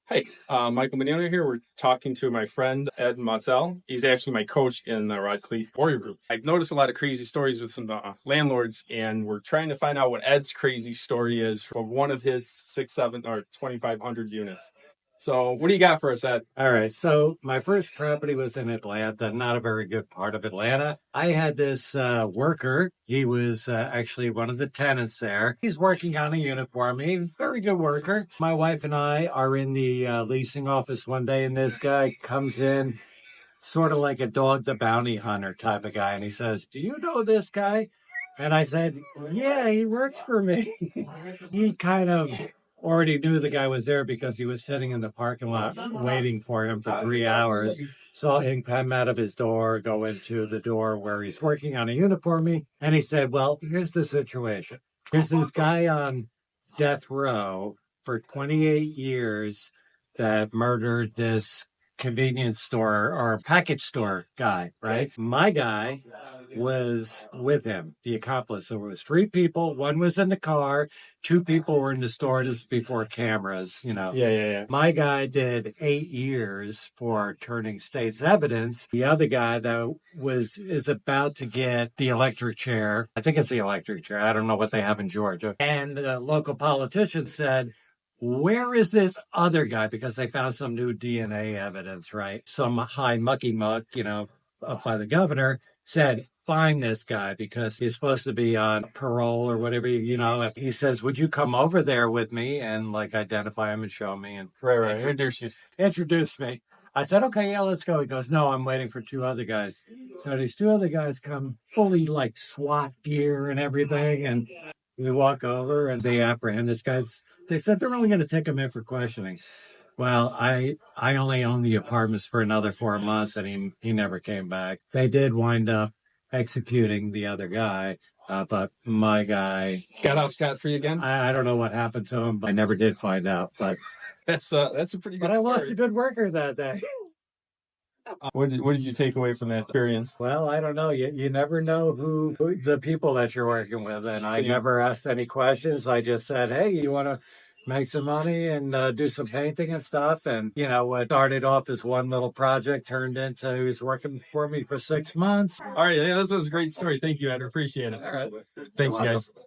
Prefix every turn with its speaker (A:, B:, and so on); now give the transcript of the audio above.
A: Hey, Michael Menino here. We're talking to my friend Ed Modzel. He's actually my coach in the Rodcliffe Warrior Group. I've noticed a lot of crazy stories with some landlords, and we're trying to find out what Ed's crazy story is for one of his 6, 7, or 2,500 units. So, what do you got for us, Ed?
B: All right. So my first property was in Atlanta, not a very good part of Atlanta. I had this worker. He was actually one of the tenants there. He's working on a unit for me. Very good worker. My wife and I are in the leasing office one day, and this guy comes in sort of like a dog the bounty hunter type of guy. And he says, "Do you know this guy?" And I said, "Yeah, he works for me." He kind of already knew the guy was there because he was sitting in the parking lot waiting for him for 3 hours. Saw him come out of his door, go into the door where he's working on a unit for me. And he said, "Well, here's the situation. There's this guy on death row for 28 years that murdered this convenience store or package store guy, right? My guy was with him, the accomplice. So it was three people. One was in the car. Two people were in the store. This is before cameras.
A: Yeah.
B: My guy did 8 years for turning state's evidence. The other guy, though, is about to get the electric chair. I think it's the electric chair. I don't know what they have in Georgia. And the local politician said, "Where is this other guy?" Because they found some new DNA evidence, right? Some high mucky muck, up by the governor said, "Find this guy because he's supposed to be on parole or whatever. He says, "Would you come over there with me and like identify him and show me and
A: Right.
B: introduce me?" I said, "Okay, yeah, let's go." He goes, "No, I'm waiting for two other guys." So these two other guys come fully like SWAT gear and everything. And we walk over and they apprehend this guy. They said they're only going to take him in for questioning. Well, I only owned the apartments for another 4 months, and he never came back. They did wind up executing the other guy, but my guy
A: Got out scot-free again?
B: I don't know what happened to him, but I never did find out. But
A: That's a pretty good
B: I lost
A: story.
B: a good worker that day.
A: What did you take away from that experience?
B: Well, I don't know. You never know who the people that you're working with, and I never asked any questions. I just said, "Hey, you want to make some money and do some painting and stuff?" And what started off as one little project turned into he was working for me for 6 months.
A: All right, yeah, this was a great story. Thank you, Ed. I appreciate it.
B: All right.
A: Thanks, guys.